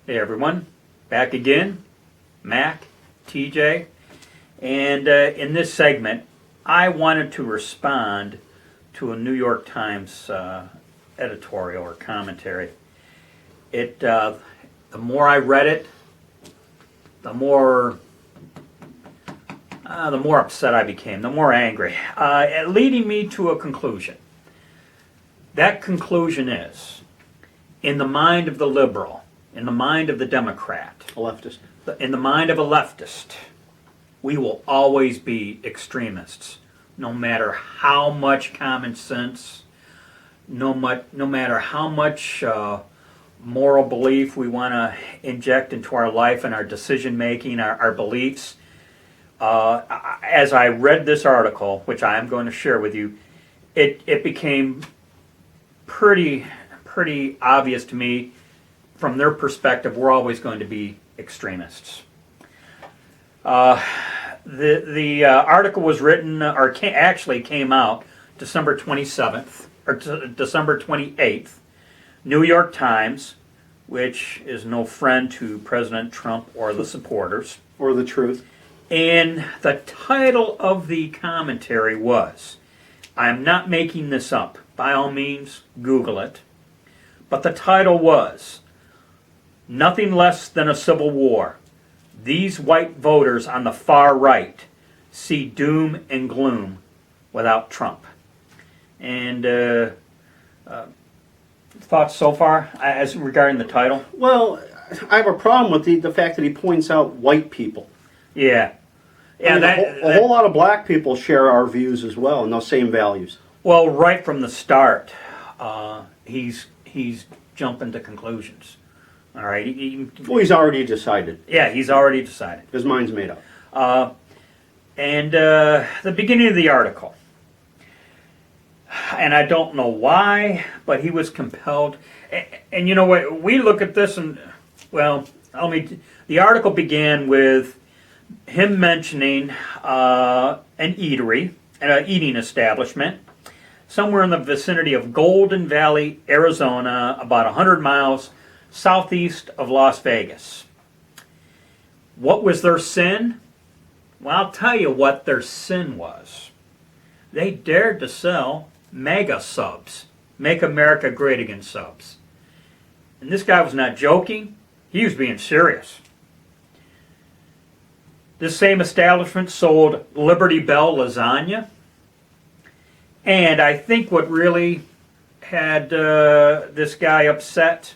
Hey everyone, back again, Mac, TJ, and in this segment, I wanted to respond to a New York Times editorial or commentary. The more I read it, the more upset I became, the more angry, leading me to a conclusion. That conclusion is, in the mind of the liberal, in the mind of the Democrat, A leftist. in the mind of a leftist, we will always be extremists, no matter how much common sense, no matter how much moral belief we want to inject into our life and our decision making, our beliefs. As I read this article, which I am going to share with you, it became pretty obvious to me. From their perspective, we're always going to be extremists. The article was written, or actually came out December 27th, or December 28th, New York Times, which is no friend to President Trump or the supporters. Or the truth. And the title of the commentary was, I'm not making this up, by all means, Google it, but the title was, Nothing Less Than a Civil War. These white voters on the far right see doom and gloom without Trump. And thoughts so far as regarding the title? Well, I have a problem with the fact that he points out white people. Yeah. I mean, a whole lot of black people share our views as well and those same values. Well, right from the start, he's jumping to conclusions. All right. Well, he's already decided. Yeah, he's already decided. His mind's made up. And the beginning of the article, and I don't know why, but he was compelled. And you know what? We look at this and, well, the article began with him mentioning an eatery, an eating establishment, somewhere in the vicinity of Golden Valley, Arizona, about 100 miles southeast of Las Vegas. What was their sin? Well, I'll tell you what their sin was. They dared to sell mega subs, Make America Great Again subs. And this guy was not joking, he was being serious. This same establishment sold Liberty Bell lasagna. And I think what really had this guy upset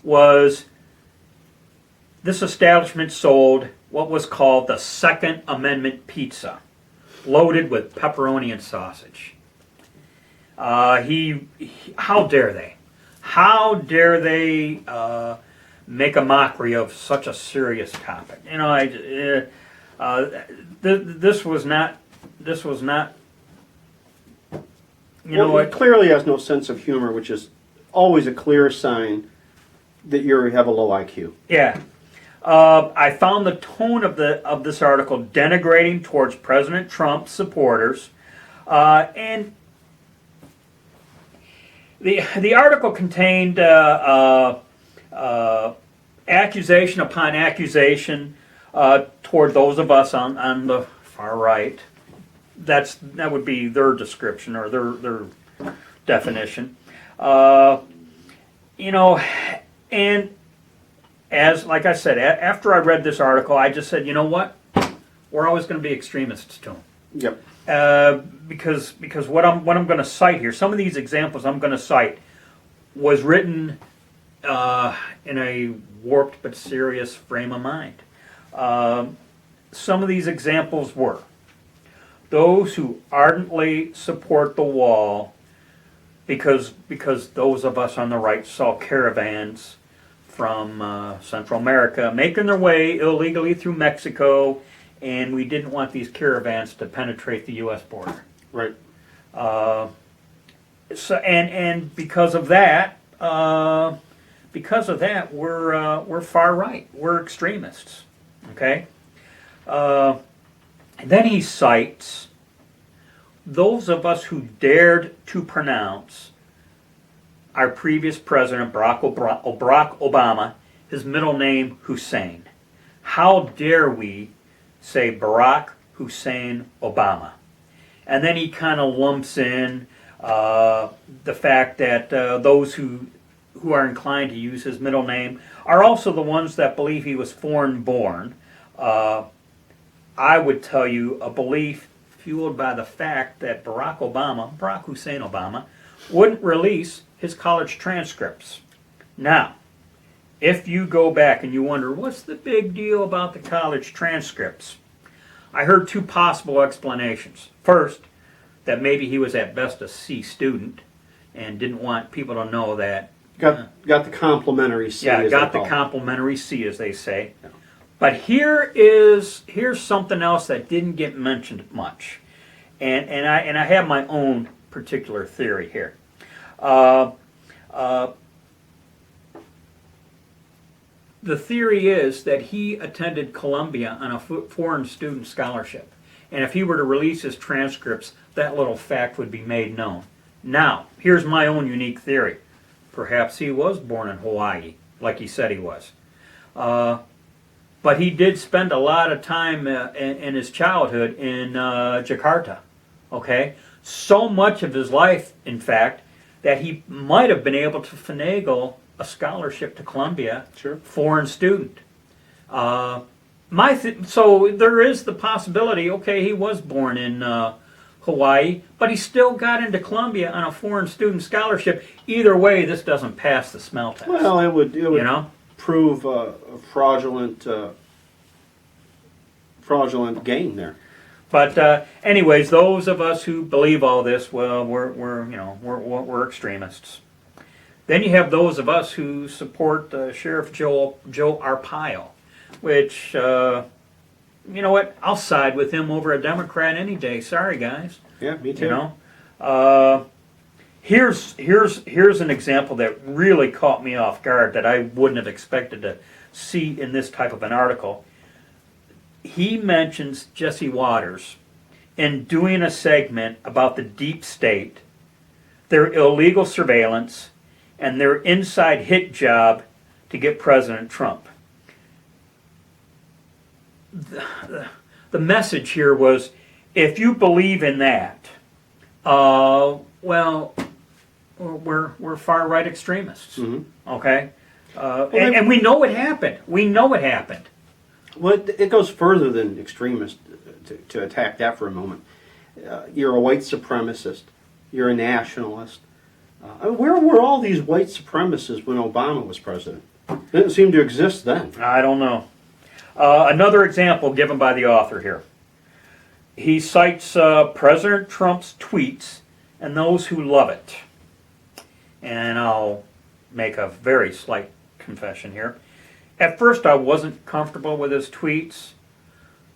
was this establishment sold what was called the Second Amendment pizza, loaded with pepperoni and sausage. How dare they? How dare they make a mockery of such a serious topic? You know, this was not. You know Well, he what? clearly has no sense of humor, which is always a clear sign that you have a low IQ. Yeah. I found the tone of this article denigrating towards President Trump's supporters, and the article contained accusation upon accusation toward those of us on the far right. That would be their description or their definition. You know, and like I said, after I read this article, I just said, you know what? We're always going to be extremists to them. Yep. Because what I'm going to cite here, some of these examples I'm going to cite, was written in a warped but serious frame of mind. Some of these examples were those who ardently support the wall because those of us on the right saw caravans from Central America making their way illegally through Mexico, and we didn't want these caravans to penetrate the U.S. border. Right. So and because of that, we're far right. We're extremists. Okay. And then he cites those of us who dared to pronounce our previous president, Barack Obama, his middle name Hussein. How dare we say Barack Hussein Obama? And then he kind of lumps in the fact that those who are inclined to use his middle name are also the ones that believe he was foreign born. I would tell you a belief fueled by the fact that Barack Hussein Obama, wouldn't release his college transcripts. Now, if you go back and you wonder, what's the big deal about the college transcripts? I heard two possible explanations. First, that maybe he was at best a C student and didn't want people to know that. Got the complimentary C. Yeah, got the complimentary C, as they say. Yeah. But here's something else that didn't get mentioned much, and I have my own particular theory here. The theory is that he attended Columbia on a foreign student scholarship, and if he were to release his transcripts, that little fact would be made known. Now, here's my own unique theory. Perhaps he was born in Hawaii, like he said he was. But he did spend a lot of time in his childhood in Jakarta, okay? So much of his life, in fact, that he might have been able to finagle a scholarship to Columbia, sure. Foreign student. So there is the possibility, okay, he was born in Hawaii, but he still got into Columbia on a foreign student scholarship. Either way, this doesn't pass the smell test. Well, it would prove a fraudulent gain there. But anyways, those of us who believe all this, well, we're extremists. Then you have those of us who support Sheriff Joe Arpaio, which you know what? I'll side with him over a Democrat any day. Sorry, guys. Yeah, me too. You know, here's an example that really caught me off guard that I wouldn't have expected to see in this type of an article. He mentions Jesse Waters in doing a segment about the deep state, their illegal surveillance, and their inside hit job to get President Trump. The message here was, if you believe in that, well, we're far right extremists. Mm-hmm. Okay, and we know it happened. We know it happened. Well, it goes further than extremist to attack that for a moment. You're a white supremacist. You're a nationalist. Where were all these white supremacists when Obama was president? They didn't seem to exist then. I don't know. Another example given by the author here. He cites President Trump's tweets and those who love it. And I'll make a very slight confession here. At first I wasn't comfortable with his tweets,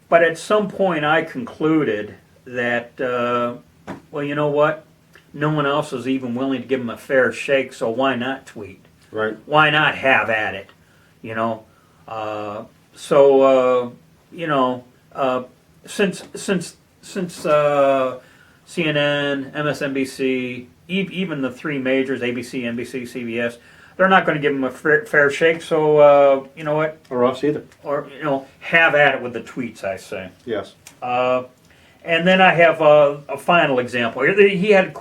but at some point I concluded that, well, you know what? No one else is even willing to give him a fair shake, so why not tweet? Right. Why not have at it? You know? Since CNN, MSNBC, even the three majors, ABC, NBC, CBS, they're not going to give him a fair shake, so you know what? Or us either. Or, have at it with the tweets, I say. Yes. And then I have a final example. He had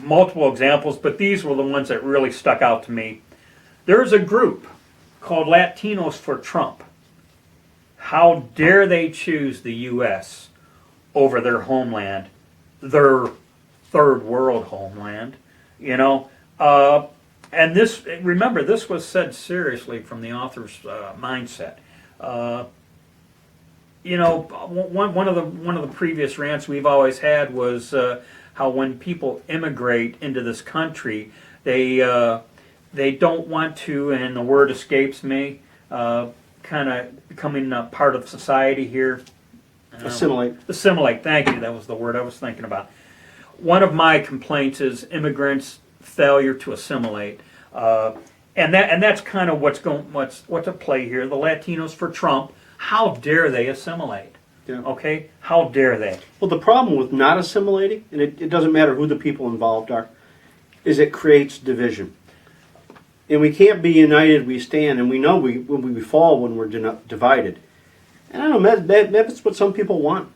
multiple examples, but these were the ones that really stuck out to me. There's a group called Latinos for Trump. How dare they choose the U.S. over their homeland, their third world homeland, and this, remember, this was said seriously from the author's mindset. One of the previous rants we've always had was how when people immigrate into this country, they don't want to, and the word escapes me, kind of becoming a part of society here. Assimilate. Assimilate, thank you. That was the word I was thinking about. One of my complaints is immigrants' failure to assimilate. And that's kind of what's at play here. The Latinos for Trump, how dare they assimilate? Yeah. Okay? How dare they? Well, the problem with not assimilating, and it doesn't matter who the people involved are, is it creates division. And we can't be united, we stand, and we know we fall when we're divided. And I don't know, maybe that's what some people want.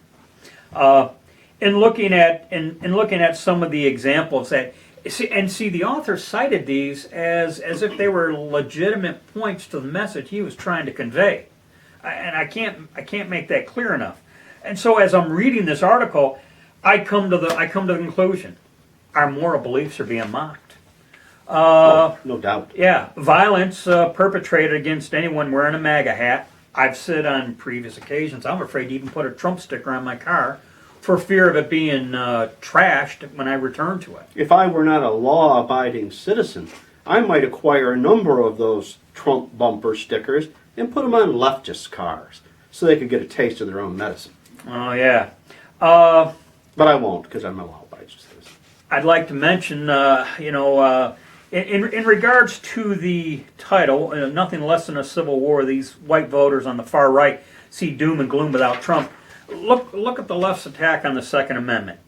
In looking at some of the examples that see the author cited these as if they were legitimate points to the message he was trying to convey, and I can't make that clear enough. And so as I'm reading this article, I come to the conclusion: our moral beliefs are being mocked. No doubt. Yeah, violence perpetrated against anyone wearing a MAGA hat. I've said on previous occasions, I'm afraid to even put a Trump sticker on my car for fear of it being trashed when I return to it. If I were not a law-abiding citizen, I might acquire a number of those Trump bumper stickers and put them on leftist cars so they could get a taste of their own medicine. Oh, yeah. But I won't, because I'm a law-abiding citizen. I'd like to mention, in regards to the title, nothing less than a civil war, these white voters on the far right see doom and gloom without Trump. Look at the left's attack on the Second Amendment.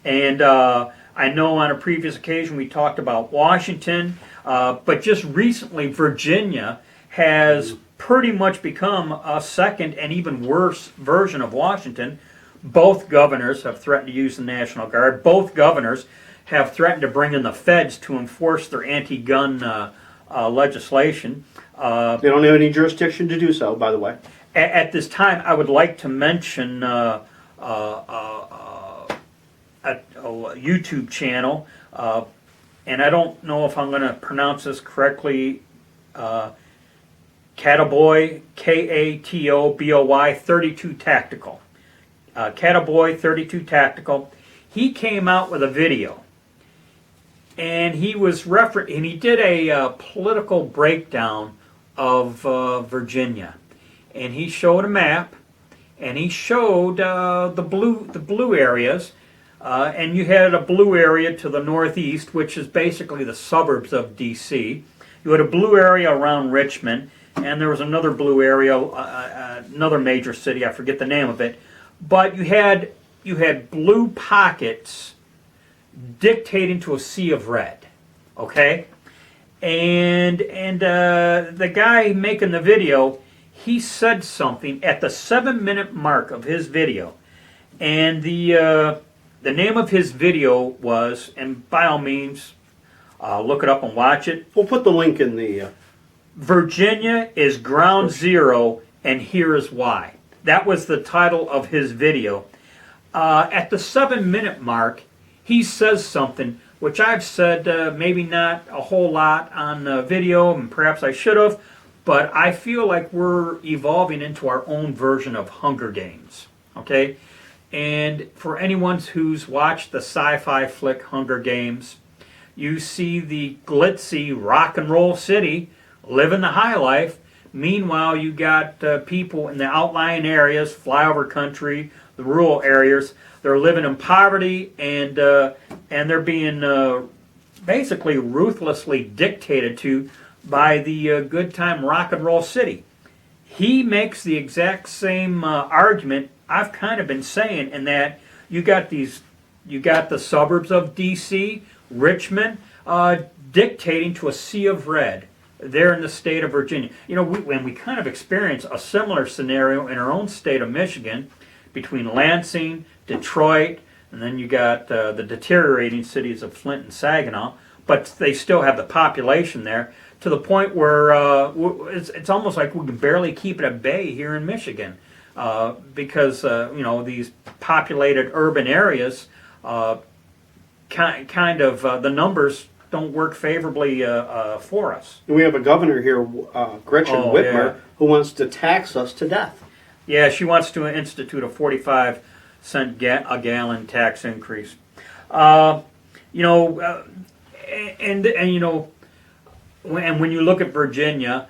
And I know on a previous occasion we talked about Washington, but just recently Virginia has pretty much become a second and even worse version of Washington. Both governors have threatened to use the National Guard. Both governors have threatened to bring in the feds to enforce their anti-gun legislation. They don't have any jurisdiction to do so, by the way. At this time, I would like to mention a YouTube channel, and I don't know if I'm going to pronounce this correctly. Cataboy, Katoboy 32 Tactical. Cataboy 32 Tactical. He came out with a video, and he did a political breakdown of Virginia. And he showed a map, and he showed the blue areas, and you had a blue area to the northeast, which is basically the suburbs of D.C. You had a blue area around Richmond, and there was another blue area, another major city. I forget the name of it, but you had blue pockets dictating to a sea of red. Okay, and the guy making the video, he said something at the 7-minute mark of his video, and the name of his video was, and by all means, look it up and watch it. We'll put the link in the... Virginia is ground zero, and here is why. That was the title of his video. At the 7-minute mark, he says something which I've said maybe not a whole lot on video, and perhaps I should have, but I feel like we're evolving into our own version of Hunger Games, okay? And for anyone who's watched the sci-fi flick Hunger Games, you see the glitzy rock and roll city living the high life. Meanwhile, you got people in the outlying areas, flyover country, the rural areas. They're living in poverty, and they're being basically ruthlessly dictated to by the good time rock and roll city. He makes the exact same argument I've kind of been saying, in that you got the suburbs of D.C., Richmond, dictating to a sea of red there in the state of Virginia. You know, we kind of experience a similar scenario in our own state of Michigan, between Lansing, Detroit, and then you got the deteriorating cities of Flint and Saginaw, but they still have the population there, to the point where it's almost like we can barely keep it at bay here in Michigan, because these populated urban areas, kind of the numbers don't work favorably for us. And we have a governor here, Gretchen Whitmer, who wants to tax us to death. Yeah, she wants to institute a 45-cent a gallon tax increase. And when you look at Virginia,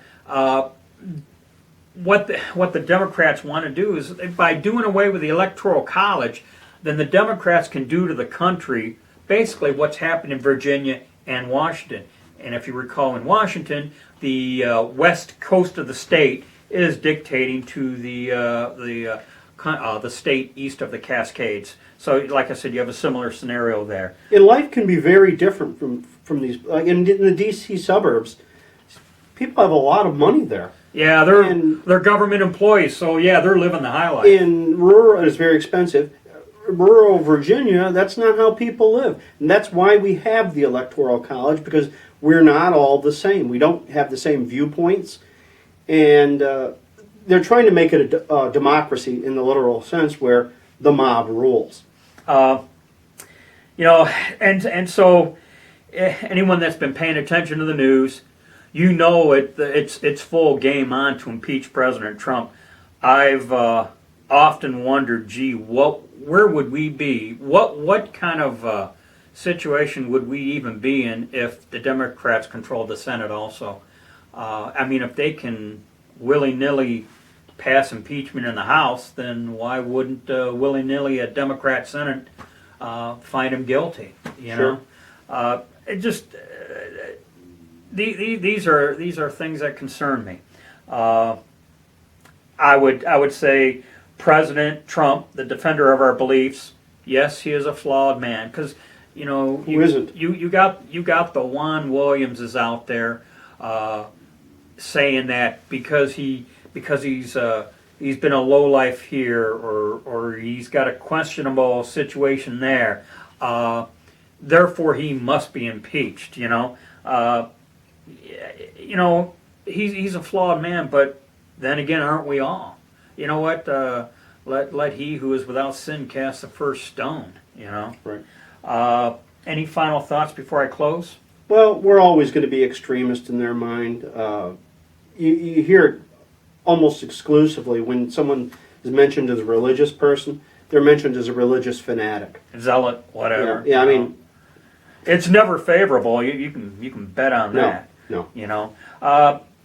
what the Democrats want to do is, by doing away with the Electoral College, then the Democrats can do to the country basically what's happened in Virginia and Washington. And if you recall, in Washington, the west coast of the state is dictating to the state east of the Cascades. So, like I said, you have a similar scenario there. And life can be very different from these. Like in the D.C. suburbs, people have a lot of money there. Yeah, And- they're government employees, so yeah, they're living the high life. In rural, and it's very expensive. Rural Virginia, that's not how people live, and that's why we have the Electoral College, because we're not all the same. We don't have the same viewpoints, and they're trying to make it a democracy in the literal sense, where the mob rules. You know, and so anyone that's been paying attention to the news, you know it's full game on to impeach President Trump. I've often wondered, gee, where would we be? What kind of situation would we even be in if the Democrats controlled the Senate also? I mean, if they can willy-nilly pass impeachment in the House, then why wouldn't willy-nilly a Democrat Senate find him guilty? You Sure. know, it just these are things that concern me. I would say President Trump, the defender of our beliefs, yes, he is a flawed man, because you know Who isn't? You got the Juan Williamses out there saying that because he's been a lowlife here, or he's got a questionable situation there, therefore he must be impeached. He's a flawed man, but then again, aren't we all? You know what? Let he who is without sin cast the first stone. Right. Any final thoughts before I close? Well, we're always going to be extremist in their mind. You hear it almost exclusively when someone is mentioned as a religious person. They're mentioned as a religious fanatic. Zealot, whatever. Yeah, I mean, it's never favorable. You can bet on No, that. no.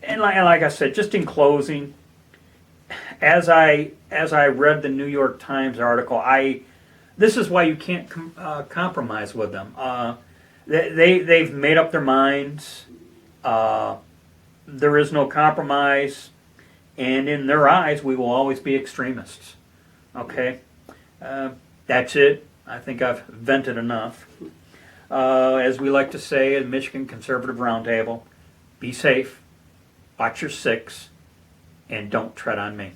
And like I said, just in closing, as I read the New York Times article, this is why you can't compromise with them. They've made up their minds. There is no compromise, and in their eyes, we will always be extremists. Okay, that's it. I think I've vented enough. As we like to say at Michigan Conservative Roundtable, be safe, watch your six, and don't tread on me.